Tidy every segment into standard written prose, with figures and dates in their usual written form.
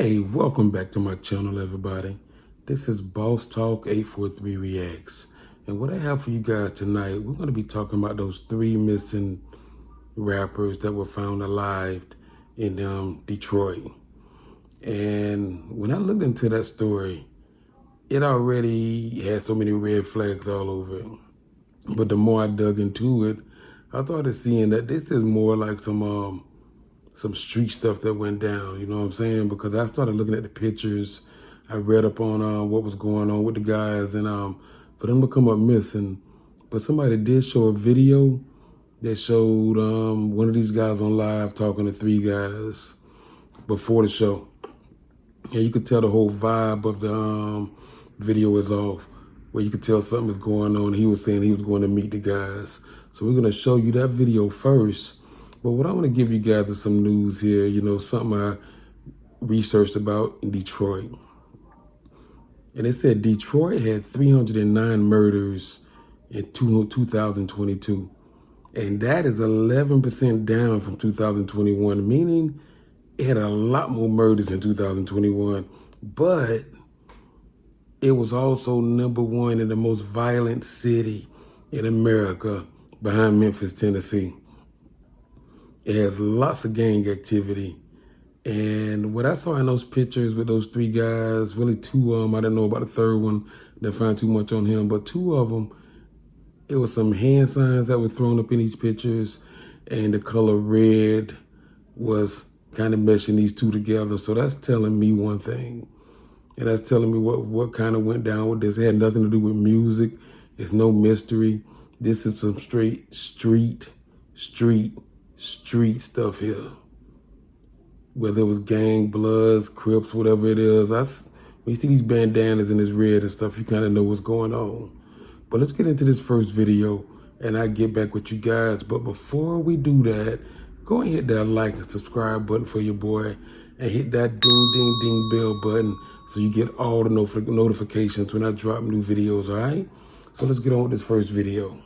Hey, welcome back to my channel, everybody. This is Boss Talk 843 Reacts. And what I have for you guys tonight, we're going to be talking about those three missing rappers that were found alive in Detroit. And when I looked into that story, it already had so many red flags all over it. But the more I dug into it, I started seeing that this is more like some street stuff that went down, you know what I'm saying? Because I started looking at the pictures. I read up on what was going on with the guys, and for them to come up missing. But somebody did show a video that showed one of these guys on live talking to three guys before the show. And you could tell the whole vibe of the video is off, where you could tell something is going on. He was saying he was going to meet the guys. So we're going to show you that video first. But what I want to give you guys is some news here, you know, something I researched about in Detroit. And it said Detroit had 309 murders in 2022. And that is 11% down from 2021, meaning it had a lot more murders in 2021. But it was also #1 in the most violent city in America behind Memphis, Tennessee. It has lots of gang activity. And what I saw in those pictures with those three guys, really two of them, I didn't know about the third one, didn't find too much on him, but two of them, it was some hand signs that were thrown up in these pictures, and the color red was kind of meshing these two together. So that's telling me one thing. And that's telling me what kind of went down with this. It had nothing to do with music. It's no mystery. This is some straight street stuff here. Whether it was gang, bloods, Crips, whatever it is. When you see these bandanas and this red and stuff, you kind of know what's going on. But let's get into this first video and I get back with you guys. But before we do that, go and hit that like and subscribe button for your boy and hit that ding, ding, ding bell button so you get all the notifications when I drop new videos, all right? So let's get on with this first video.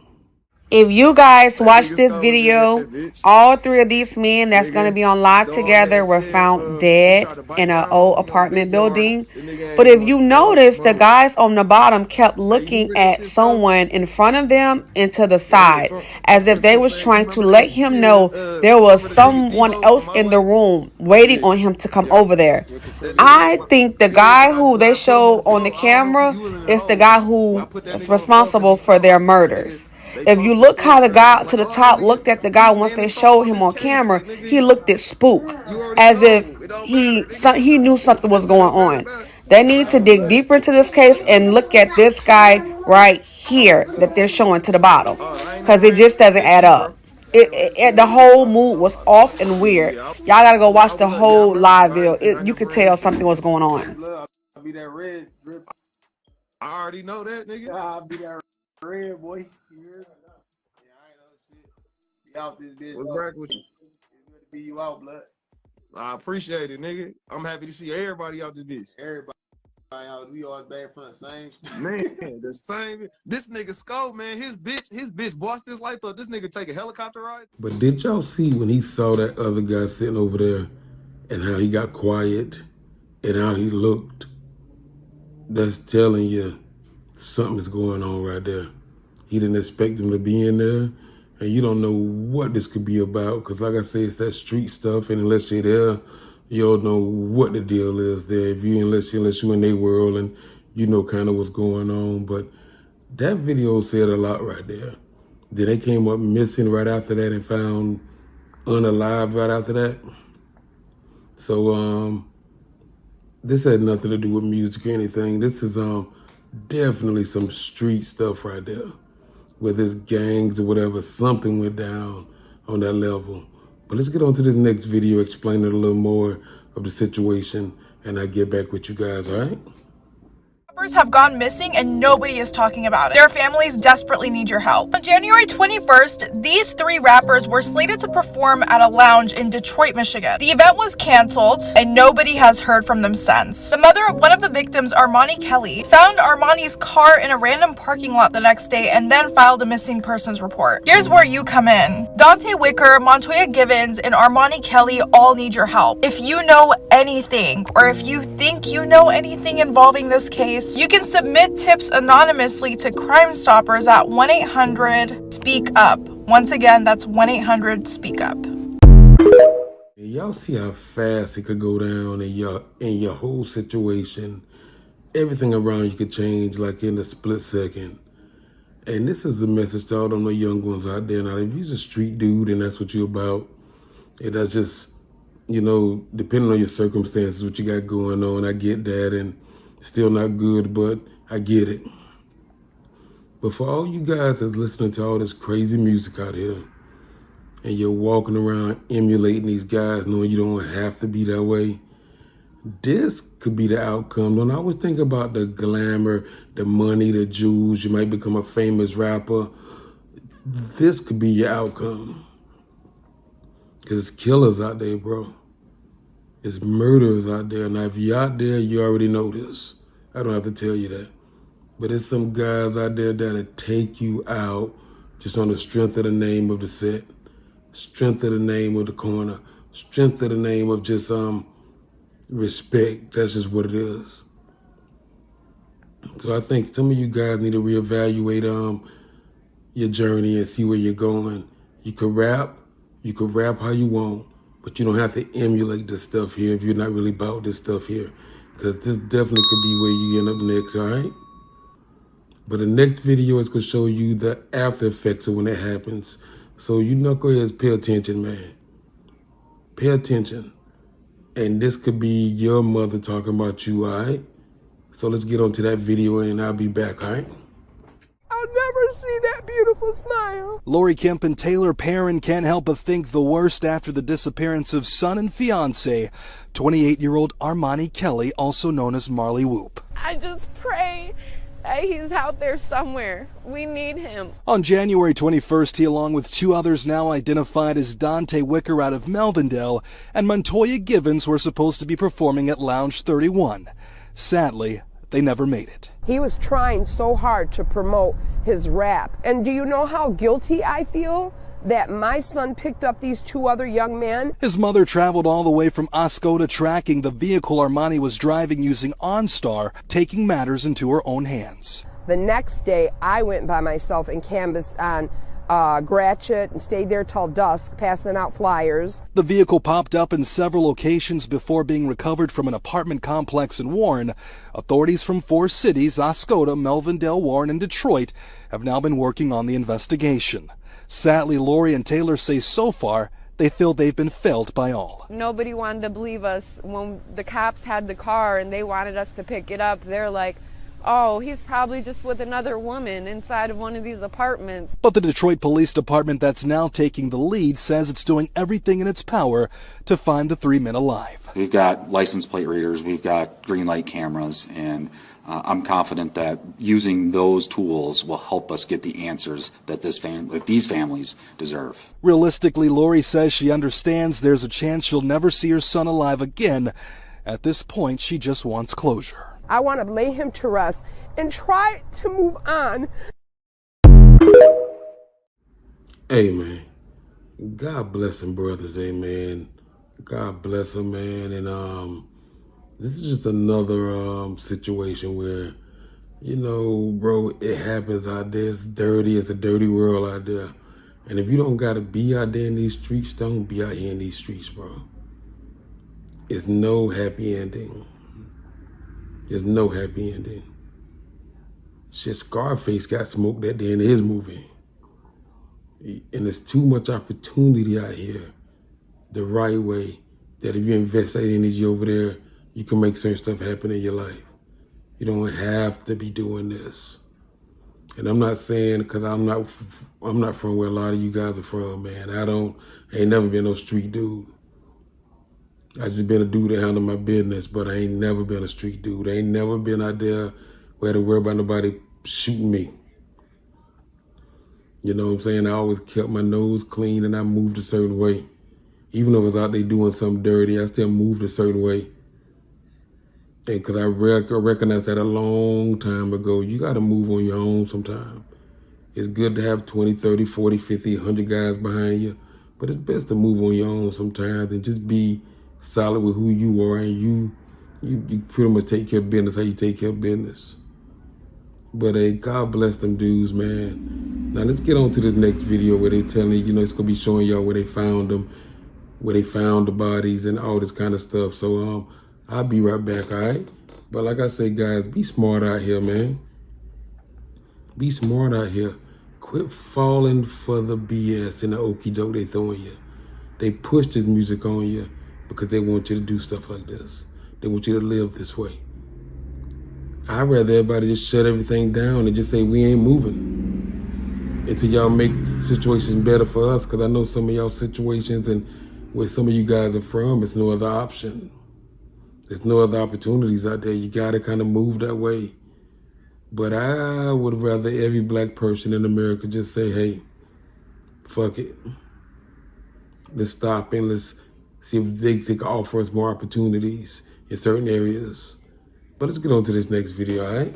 If you guys watch this video, all three of these men that's going to be on live together were found dead in an old apartment building. But if you notice, the guys on the bottom kept looking at someone in front of them and to the side, as if they was trying to let him know there was someone else in the room waiting on him to come over there. I think the guy who they show on the camera is the guy who is responsible for their murders. If you look how the guy to the top looked at the guy once they showed him on camera, he looked at Spook as if he knew something was going on. They need to dig deeper into this case and look at this guy right here that they're showing to the bottom, because it just doesn't add up. The whole mood was off and weird. Y'all gotta go watch the whole live video. You could tell something was going on. I already know that, nigga. I'll be that red boy. Yeah, I ain't know shit. Be out this bitch. What's back with you? It's good to be you out, blood. I appreciate it, nigga. I'm happy to see everybody out this bitch. Everybody out. We always back from the same shit. Man, the same. This nigga Skull, man, his bitch bossed his life up. This nigga take a helicopter ride. But did y'all see when he saw that other guy sitting over there and how he got quiet and how he looked? That's telling you something's going on right there. He didn't expect him to be in there, and you don't know what this could be about, because like I say, it's that street stuff, and unless you're there, you don't know what the deal is there. Unless you're in their world and you know kind of what's going on. But that video said a lot right there. Then they came up missing right after that and found unalive right after that. So this had nothing to do with music or anything. This is definitely some street stuff right there. Whether it's gangs or whatever, something went down on that level. But let's get on to this next video explaining a little more of the situation, and I get back with you guys, all right? rappers have gone missing and nobody is talking about it. Their families desperately need your help. On January 21st, these 3 rappers were slated to perform at a lounge in Detroit, Michigan. The event was canceled and nobody has heard from them since. The mother of one of the victims, Armani Kelly, found Armani's car in a random parking lot the next day and then filed a missing persons report. Here's where you come in. Dante Wicker, Montoya Givens, and Armani Kelly all need your help. If you know anything, or if you think you know anything involving this case, you can submit tips anonymously to Crime Stoppers at 1-800-SPEAK-UP. Once again, that's 1-800-SPEAK-UP. Y'all see how fast it could go down in your whole situation. Everything around you could change like in a split second. And this is a message to all them young ones out there. Now, if you're a street dude and that's what you're about, and that's just, you know, depending on your circumstances, what you got going on, I get that, and it's still not good, but I get it. But for all you guys that's listening to all this crazy music out here, and you're walking around emulating these guys, knowing you don't have to be that way, this could be the outcome. Don't always think about the glamour, the money, the jewels. You might become a famous rapper. This could be your outcome. Because it's killers out there, bro. It's murderers out there. Now, if you're out there, you already know this. I don't have to tell you that. But there's some guys out there that'll take you out just on the strength of the name of the set, strength of the name of the corner, strength of the name of just respect. That's just what it is. So I think some of you guys need to reevaluate your journey and see where you're going. You could rap how you want, but you don't have to emulate this stuff here if you're not really about this stuff here. Because this definitely could be where you end up next, all right? But the next video is going to show you the after effects of when it happens. So you knuckleheads, pay attention, man. Pay attention. And this could be your mother talking about you, all right? So let's get on to that video and I'll be back, all right? I'll never see that beautiful smile. Lori Kemp and Taylor Perrin can't help but think the worst after the disappearance of son and fiance, 28-year-old Armani Kelly, also known as Marley Whoop. I just pray that he's out there somewhere. We need him. On January 21st, he, along with 2 others now identified as Dante Wicker out of Melvindale and Montoya Givens, were supposed to be performing at Lounge 31. Sadly, they never made it. He was trying so hard to promote his rap. And do you know how guilty I feel that my son picked up these 2 other young men? His mother traveled all the way from Oscoda tracking the vehicle Armani was driving using OnStar, taking matters into her own hands. The next day, I went by myself and canvassed on Gratiot and stayed there till dusk, passing out flyers. The vehicle popped up in several locations before being recovered from an apartment complex in Warren. Authorities from 4 cities, Oscoda, Melvindale, Warren, and Detroit, have now been working on the investigation. Sadly, Lori and Taylor say so far they feel they've been failed by all. Nobody wanted to believe us when the cops had the car and they wanted us to pick it up. They're like, oh, he's probably just with another woman inside of one of these apartments. But the Detroit Police Department that's now taking the lead says it's doing everything in its power to find the 3 men alive. We've got license plate readers, we've got green light cameras, and I'm confident that using those tools will help us get the answers that these families deserve. Realistically, Lori says she understands there's a chance she'll never see her son alive again. At this point, she just wants closure. I want to lay him to rest and try to move on. Hey, man. God bless them brothers, amen. God bless them, man. And this is just another situation where, you know, bro, it happens out there. It's dirty. It's a dirty world out there. And if you don't got to be out there in these streets, don't be out here in these streets, bro. It's no happy ending. There's no happy ending. Shit, Scarface got smoked at the end of his movie. And there's too much opportunity out here the right way that if you invest that energy over there, you can make certain stuff happen in your life. You don't have to be doing this. And I'm not saying because I'm not from where a lot of you guys are from, man. I ain't never been no street dude. I just been a dude that handle my business, but I ain't never been a street dude. I ain't never been out there or had to worry about nobody shooting me. You know what I'm saying? I always kept my nose clean and I moved a certain way. Even though I was out there doing something dirty, I still moved a certain way. And because I recognized that a long time ago, you got to move on your own sometime. It's good to have 20, 30, 40, 50, 100 guys behind you, but it's best to move on your own sometimes and just be solid with who you are, and you pretty much take care of business how you take care of business. But hey, God bless them dudes, man. Now let's get on to this next video where they telling you, it's gonna be showing y'all where they found them, where they found the bodies and all this kind of stuff. So I'll be right back, all right? But like I say, guys, be smart out here, man. Be smart out here. Quit falling for the BS and the okie doke they throwing you. They push this music on you because they want you to do stuff like this. They want you to live this way. I'd rather everybody just shut everything down and just say we ain't moving until y'all make situations better for us, because I know some of y'all situations and where some of you guys are from, it's no other option. There's no other opportunities out there. You got to kind of move that way. But I would rather every black person in America just say, hey, fuck it. Let's stop and let's see if they can offer us more opportunities in certain areas. But let's get on to this next video, all right?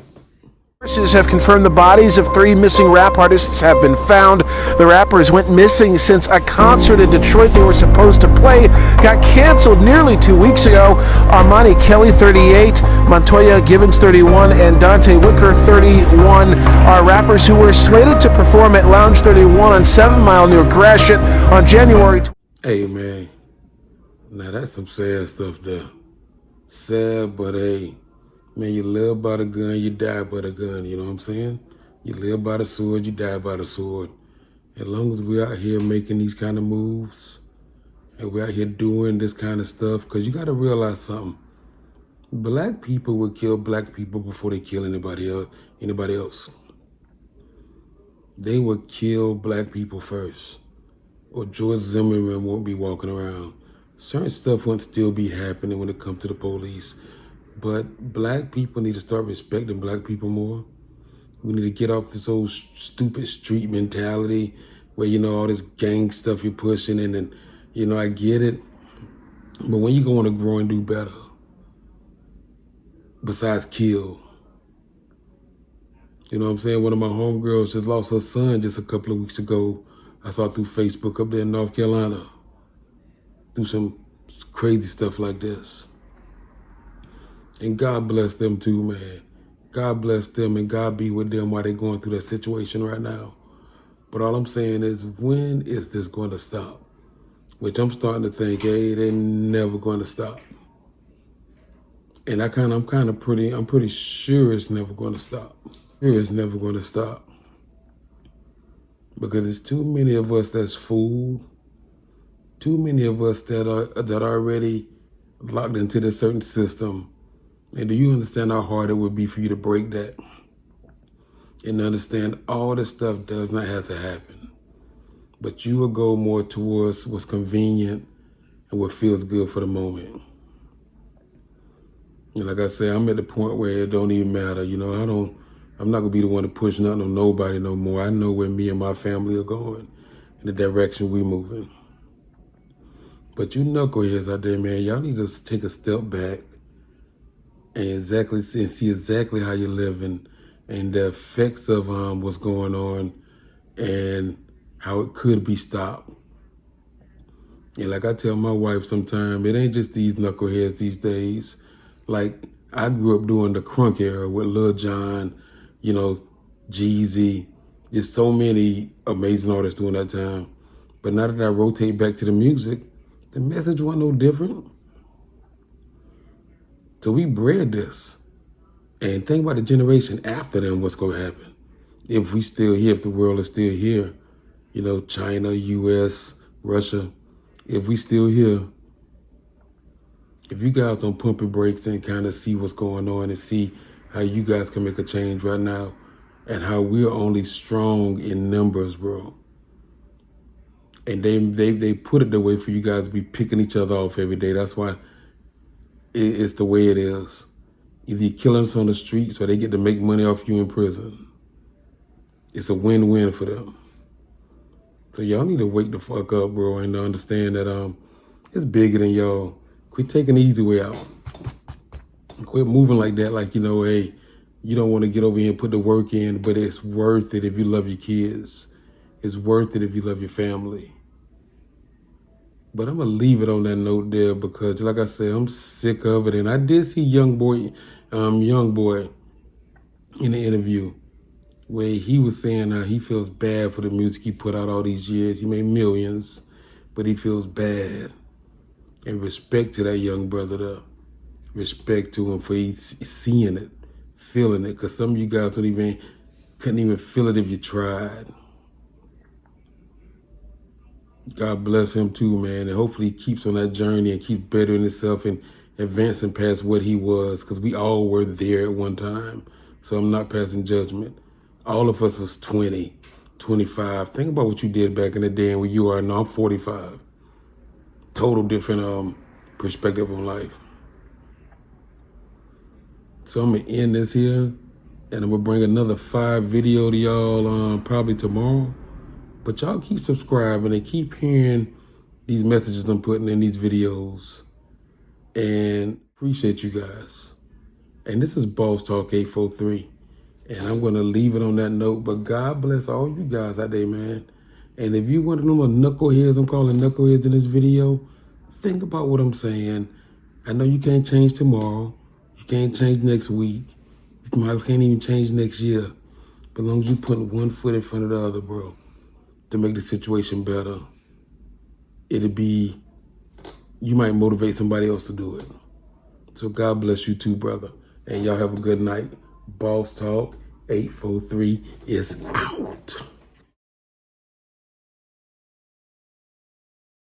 Sources have confirmed the bodies of 3 missing rap artists have been found. The rappers went missing since a concert in Detroit they were supposed to play got canceled nearly 2 weeks ago. Armani Kelly, 38, Montoya Givens, 31, and Dante Wicker, 31, are rappers who were slated to perform at Lounge 31 on 7 Mile near Gratiot on January 20th. Hey, man. Now, that's some sad stuff there. Sad, but hey. Man, you live by the gun, you die by the gun, you know what I'm saying? You live by the sword, you die by the sword. As long as we're out here making these kind of moves, and we're out here doing this kind of stuff, because you got to realize something. Black people will kill black people before they kill anybody else. They will kill black people first, or George Zimmerman won't be walking around. Certain stuff won't still be happening when it comes to the police. But black people need to start respecting black people more. We need to get off this old stupid street mentality where, all this gang stuff you're pushing, and then, I get it. But when you going to grow and do better, besides kill, you know what I'm saying? One of my homegirls just lost her son just a couple of weeks ago. I saw through Facebook up there in North Carolina. Through some crazy stuff like this. And God bless them too, man. God bless them and God be with them while they're going through that situation right now. But all I'm saying is, when is this going to stop? Which I'm starting to think, hey, they're never going to stop. And I'm pretty sure it's never going to stop. It's never going to stop. Because there's too many of us that's fooled. Too many of us that are already locked into this certain system. And do you understand how hard it would be for you to break that? And understand all this stuff does not have to happen. But you will go more towards what's convenient and what feels good for the moment. And like I say, I'm at the point where it don't even matter. I'm not gonna be the one to push nothing on nobody no more. I know where me and my family are going, in the direction we moving. But you knuckleheads out there, man, y'all need to take a step back and see exactly how you're living and the effects of what's going on and how it could be stopped. And like I tell my wife sometimes, it ain't just these knuckleheads these days. Like, I grew up during the crunk era with Lil Jon, Jeezy. There's so many amazing artists during that time. But now that I rotate back to the music, the message wasn't no different. So we bred this. And think about the generation after them, what's going to happen. If we still here, if the world is still here, China, US, Russia, if we still here, if you guys don't pump your brakes and kind of see what's going on and see how you guys can make a change right now and how we're only strong in numbers, bro. And they put it the way for you guys to be picking each other off every day. That's why it's the way it is. Either you're killing us on the streets or they get to make money off you in prison. It's a win-win for them. So y'all need to wake the fuck up, bro, and understand that it's bigger than y'all. Quit taking the easy way out. Quit moving like that, like, you know, hey, you don't want to get over here and put the work in, but it's worth it if you love your kids. It's worth it if you love your family. But I'm going to leave it on that note there because, like I said, I'm sick of it. And I did see Young Boy in the interview where he was saying how he feels bad for the music he put out all these years. He made millions, but he feels bad. And respect to that young brother there. Respect to him for seeing it, feeling it. Because some of you guys couldn't even feel it if you tried. God bless him too, man. And hopefully he keeps on that journey and keeps bettering himself and advancing past what he was. Because we all were there at one time. So I'm not passing judgment. All of us was 20, 25. Think about what you did back in the day and where you are now. I'm 45. Total different perspective on life. So I'm going to end this here. And I'm going to bring another 5 video to y'all probably tomorrow. But y'all keep subscribing and keep hearing these messages I'm putting in these videos. And appreciate you guys. And this is Boss Talk 843. And I'm going to leave it on that note. But God bless all you guys out there, man. And if you one of them knuckleheads, I'm calling knuckleheads in this video, think about what I'm saying. I know you can't change tomorrow. You can't change next week. You can't even change next year. But as long as you put one foot in front of the other, bro, to make the situation better, you might motivate somebody else to do it. So God bless you too, brother. And y'all have a good night. Boss Talk 843 is out.